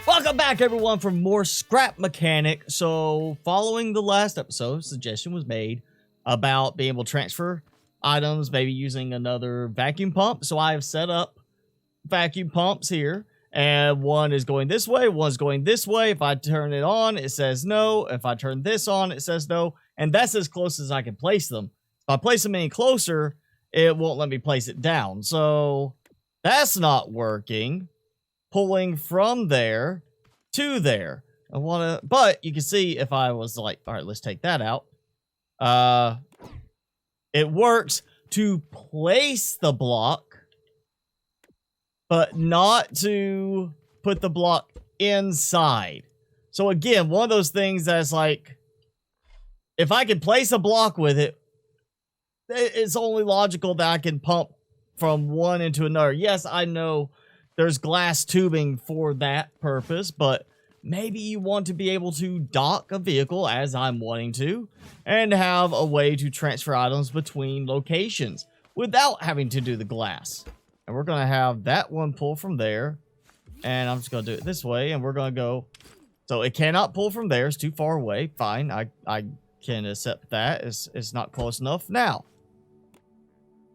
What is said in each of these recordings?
Welcome back, everyone, for more Scrap Mechanic. So, following the last episode, suggestion was made about being able to transfer items, maybe using another vacuum pump. So, I have set up vacuum pumps here, and one is going this way, one's going this way. If I turn it on, it says no. If I turn this on, it says no. And that's as close as I can place them. If I place them any closer, it won't let me place it down. So, that's not working. Pulling from there to there. But you can see if I was like, all right, let's take that out. It works to place the block, but not to put the block inside. So again, one of those things that's like, if I can place a block with it, it's only logical that I can pump from one into another. Yes, I know there's glass tubing for that purpose, but maybe you want to be able to dock a vehicle, as I'm wanting to, and have a way to transfer items between locations without having to do the glass. And we're going to have that one pull from there, and I'm just going to do it this way, and we're going to go. So it cannot pull from there. It's too far away. Fine, I can accept that. It's not close enough. Now,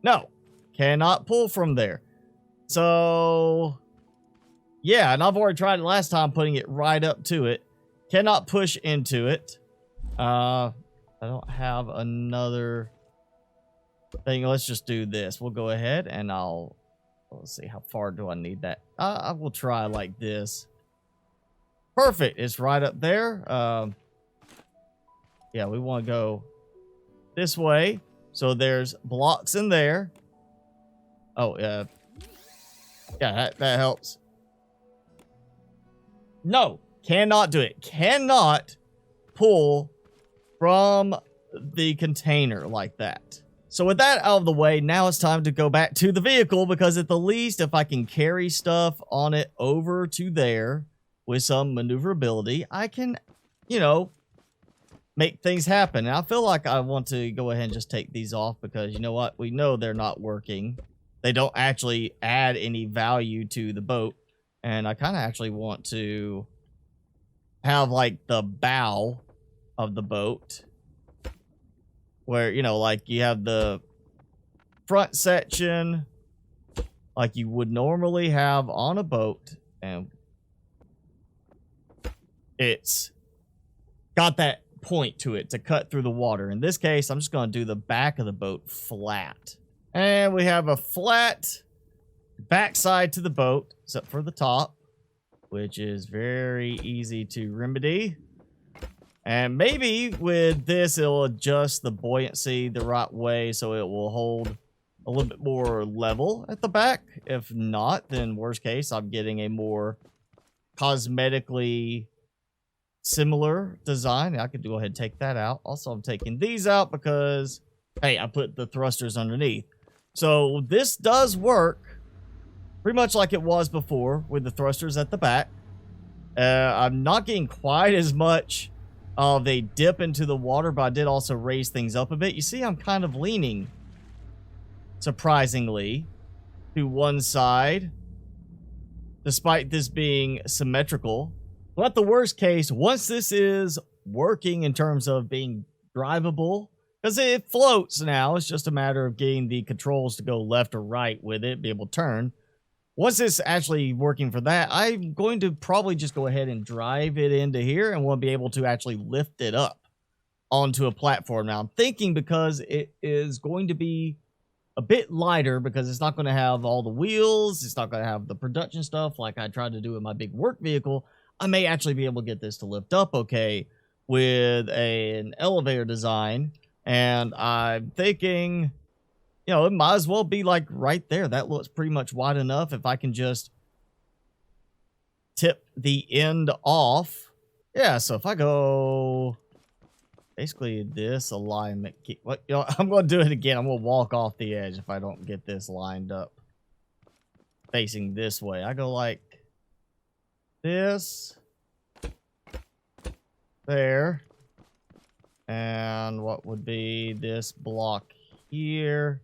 no, cannot pull from there. So, yeah, and I've already tried it last time, putting it right up to it. Cannot push into it. I don't have another thing. Let's just do this. We'll go ahead and let's see, how far do I need that? I will try like this. Perfect. It's right up there. Yeah, we want to go this way. So there's blocks in there. Oh, yeah. Yeah, that helps. No, cannot do it. Cannot pull from the container like that. So with that out of the way, now it's time to go back to the vehicle, because at the least, if I can carry stuff on it over to there with some maneuverability, I can, make things happen. And I feel like I want to go ahead and just take these off, because you know what? We know they're not working. They don't actually add any value to the boat. And I kind of actually want to have like the bow of the boat where, like you have the front section like you would normally have on a boat. And it's got that point to it to cut through the water. In this case, I'm just going to do the back of the boat flat. And we have a flat backside to the boat, except for the top, which is very easy to remedy. And maybe with this, it'll adjust the buoyancy the right way so it will hold a little bit more level at the back. If not, then worst case, I'm getting a more cosmetically similar design. I could go ahead and take that out. Also, I'm taking these out because, hey, I put the thrusters underneath. So this does work pretty much like it was before with the thrusters at the back. I'm not getting quite as much of a dip into the water, but I did also raise things up a bit. You see, I'm kind of leaning, surprisingly, to one side, despite this being symmetrical. But the worst case, once this is working in terms of being drivable, because it floats now, it's just a matter of getting the controls to go left or right with it, be able to turn. Once it's actually working for that, I'm going to probably just go ahead and drive it into here, and we'll be able to actually lift it up onto a platform. Now, I'm thinking because it is going to be a bit lighter, because it's not going to have all the wheels, it's not going to have the production stuff like I tried to do with my big work vehicle, I may actually be able to get this to lift up okay with an elevator design. And I'm thinking, it might as well be like right there. That looks pretty much wide enough. If I can just tip the end off. Yeah, so if I go basically this alignment, I'm going to do it again. I'm going to walk off the edge if I don't get this lined up facing this way. I go like this, there, and what would be this block here.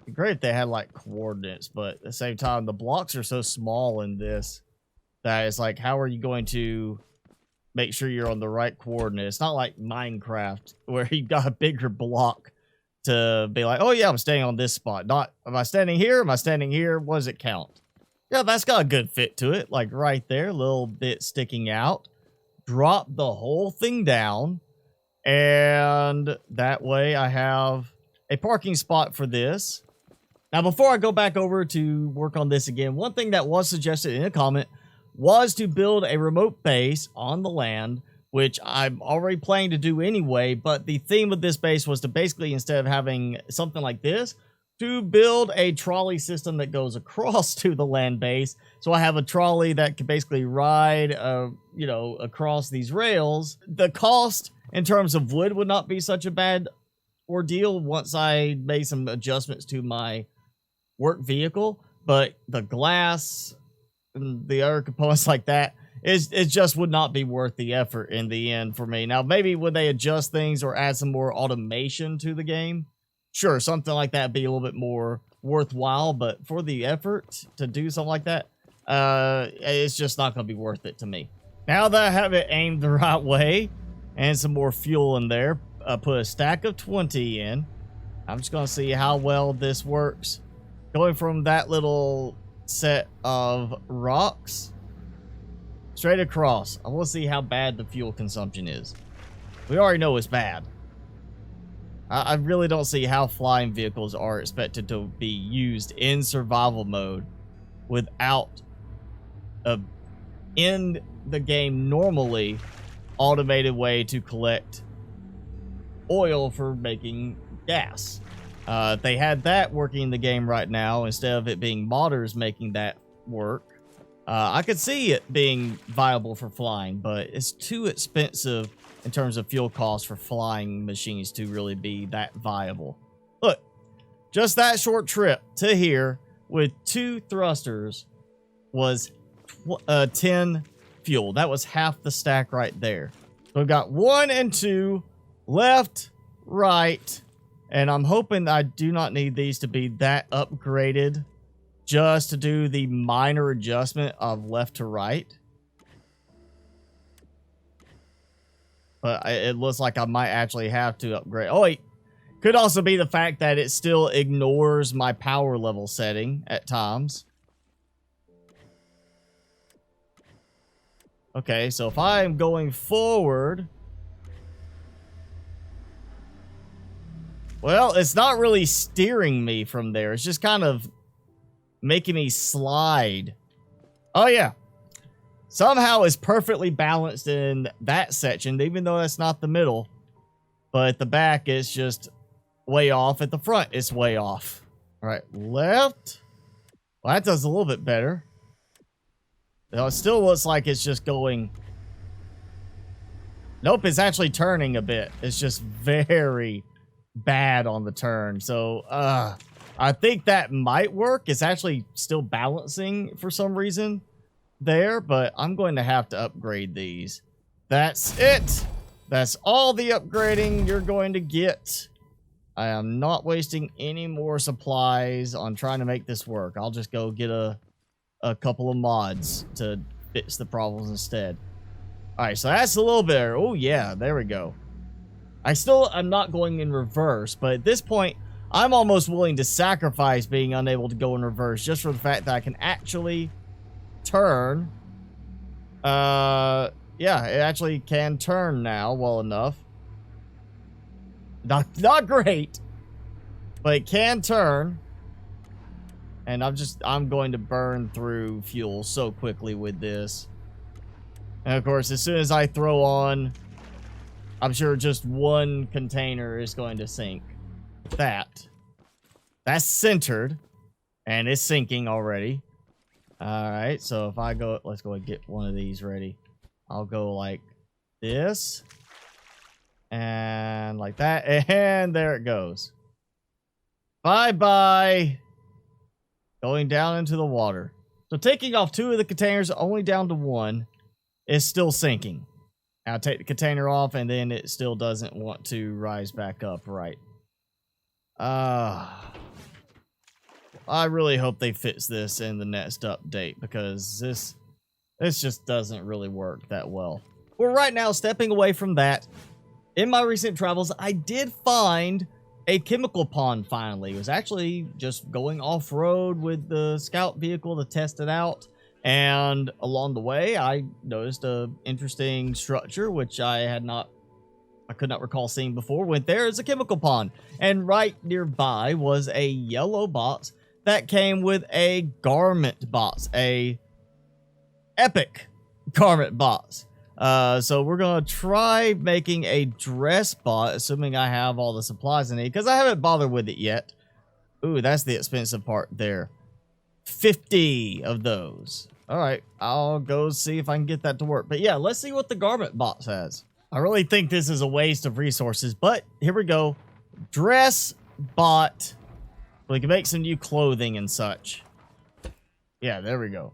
be great if they had like coordinates, but at the same time, the blocks are so small in this that it's like, how are you going to make sure you're on the right coordinate? It's not like Minecraft where you've got a bigger block to be like, oh yeah, I'm staying on this spot. Not, am I standing here? Am I standing here? What does it count? Yeah, that's got a good fit to it. Like right there, a little bit sticking out. Drop the whole thing down. And that way I have a parking spot for this. Now, before I go back over to work on this again, one thing that was suggested in a comment was to build a remote base on the land, which I'm already planning to do anyway, but the theme of this base was to basically, instead of having something like this, to build a trolley system that goes across to the land base. So I have a trolley that can basically ride, you know, across these rails. The cost in terms of wood would not be such a bad ordeal once I made some adjustments to my work vehicle, but the glass and the other components like that, it just would not be worth the effort in the end for me. Now, maybe would they adjust things or add some more automation to the game? Sure, something like that would be a little bit more worthwhile, but for the effort to do something like that, it's just not going to be worth it to me. Now that I have it aimed the right way and some more fuel in there, put a stack of 20 in. I'm just going to see how well this works. Going from that little set of rocks straight across. I want to see how bad the fuel consumption is. We already know it's bad. I really don't see how flying vehicles are expected to be used in survival mode without a, in the game normally, automated way to collect oil for making gas. If they had that working in the game right now, instead of it being modders making that work, I could see it being viable for flying, but it's too expensive in terms of fuel costs for flying machines to really be that viable. Look, just that short trip to here with 2 thrusters was 10 fuel. That was half the stack right there. So we've got 1 and 2 left, right, and I'm hoping I do not need these to be that upgraded just to do the minor adjustment of left to right. But it looks like I might actually have to upgrade. Oh, wait. Could also be the fact that it still ignores my power level setting at times. Okay, so if I'm going forward... Well, it's not really steering me from there. It's just kind of making me slide. Oh, yeah. Somehow it's perfectly balanced in that section, even though that's not the middle. But at the back, it's just way off. At the front, it's way off. All right, left. Well, that does a little bit better. Now, it still looks like it's just going... Nope, it's actually turning a bit. It's just very bad on the turn. So, I think that might work. It's actually still balancing for some reason there, but I'm going to have to upgrade these. That's it. That's all the upgrading you're going to get. I am not wasting any more supplies on trying to make this work. I'll just go get a couple of mods to fix the problems instead. Alright, so that's a little better. Oh yeah, there we go. I'm not going in reverse, but at this point, I'm almost willing to sacrifice being unable to go in reverse just for the fact that I can actually turn. Yeah, it actually can turn now well enough. Not great, but it can turn. And I'm going to burn through fuel so quickly with this. And of course, as soon as I throw on, I'm sure just one container is going to sink. That's centered, and it's sinking already. Alright, so if I go, let's go and get one of these ready. I'll go like this, and like that, and there it goes. Bye-bye. Going down into the water. So taking off 2 of the containers, only down to 1, is still sinking. I'll take the container off, and then it still doesn't want to rise back up right. I really hope they fix this in the next update, because this just doesn't really work that well. Well, right now, stepping away from that, in my recent travels, I did find a chemical pond finally. It was actually just going off-road with the scout vehicle to test it out. And along the way, I noticed a interesting structure, which I could not recall seeing before. Went there, it's a chemical pond. And right nearby was a yellow box that came with a garment box, a epic garment box. So we're gonna try making a dress bot, assuming I have all the supplies I need, because I haven't bothered with it yet. Ooh, that's the expensive part there. 50 of those. All right, I'll go see if I can get that to work. But yeah, let's see what the garment box has. I really think this is a waste of resources, but here we go. Dress bot. We can make some new clothing and such. Yeah, there we go.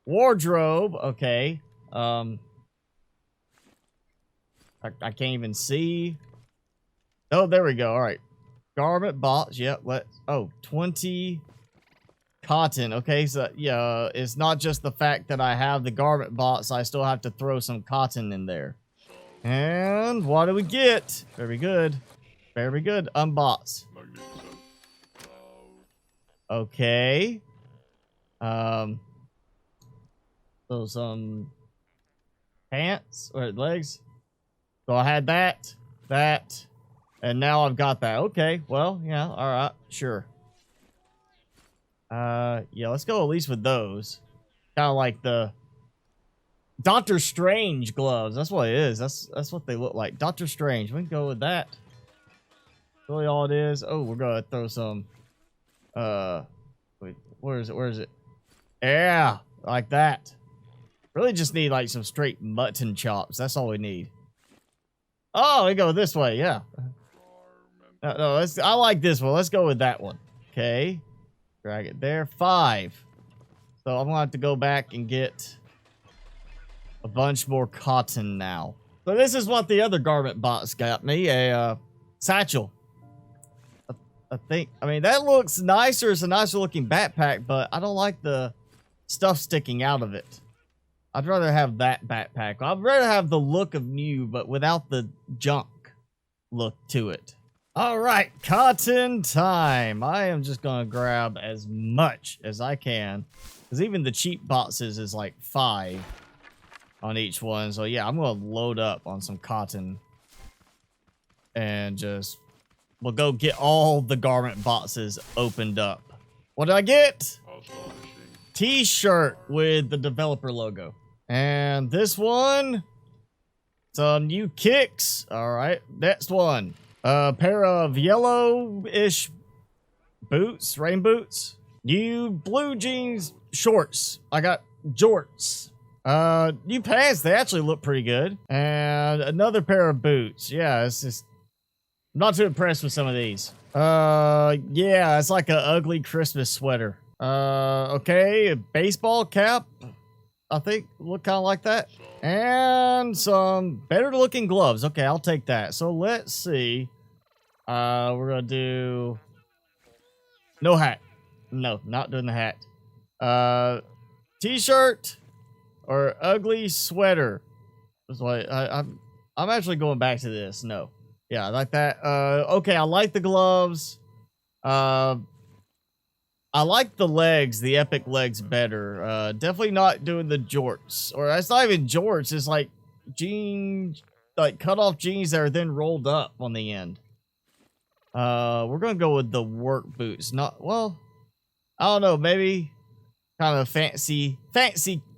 Wardrobe, okay. I can't even see. Oh, there we go. All right. Garment box. Yep. Oh, 20 cotton. Okay, so yeah, it's not just the fact that I have the garment box. I still have to throw some cotton in there. And what do we get? Very good. Very good. Unbox. Okay. So some pants or legs. So I had that, and now I've got that. Okay, well, yeah, all right, sure. Yeah, let's go at least with those. Kind of like the Doctor Strange gloves. That's what it is. That's what they look like. Doctor Strange. We can go with that. Really all it is. Oh, we're gonna throw some. Wait, where is it? Where is it? Yeah, like that. Really just need like some straight mutton chops. That's all we need. Oh, we go this way, yeah. No, I like this one. Let's go with that one. Okay. Drag it there. 5. So I'm going to have to go back and get a bunch more cotton now. So this is what the other garment box got me. A satchel. I think. I mean, that looks nicer. It's a nicer looking backpack, but I don't like the stuff sticking out of it. I'd rather have that backpack. I'd rather have the look of new, but without the junk look to it. All right, cotton time. I am just going to grab as much as I can, because even the cheap boxes is like 5 on each one. So yeah, I'm going to load up on some cotton and just, we'll go get all the garment boxes opened up. What did I get? T-shirt with the developer logo. And this one, some new kicks. All right, next one. A pair of yellow-ish boots, rain boots. New blue jeans shorts. I got jorts. New pants, they actually look pretty good. And another pair of boots. Yeah, it's just, I'm not too impressed with some of these. Yeah, it's like an ugly Christmas sweater. Okay, a baseball cap. I think look kind of like that. And some better looking gloves. Okay, I'll take that. So let's see. We're gonna do no hat. No, not doing the hat. T-shirt or ugly sweater. It's like I'm actually going back to this. No. Yeah, I like that. Okay, I like the gloves. I like the legs, the epic legs better. Definitely not doing the jorts. Or it's not even jorts, it's like jeans, like cut off jeans that are then rolled up on the end. We're gonna go with the work boots. Not, well, I don't know, maybe kind of fancy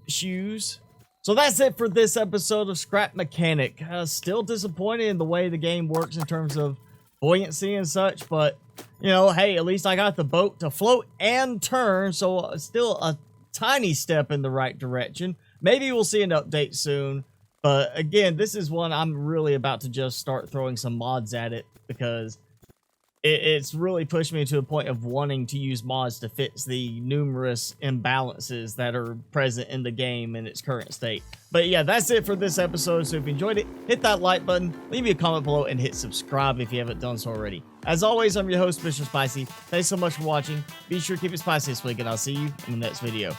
shoes. So that's it for this episode of Scrap Mechanic. Still disappointed in the way the game works in terms of buoyancy and such, but you know, hey, at least I got the boat to float and turn, so still a tiny step in the right direction. Maybe we'll see an update soon, but again, this is one I'm really about to just start throwing some mods at it, because it's really pushed me to a point of wanting to use mods to fix the numerous imbalances that are present in the game in its current state. But yeah, that's it for this episode. So if you enjoyed it, hit that like button, leave me a comment below, and hit subscribe if you haven't done so already. As always, I'm your host, Mr. Spicy. Thanks so much for watching. Be sure to keep it spicy this week, and I'll see you in the next video.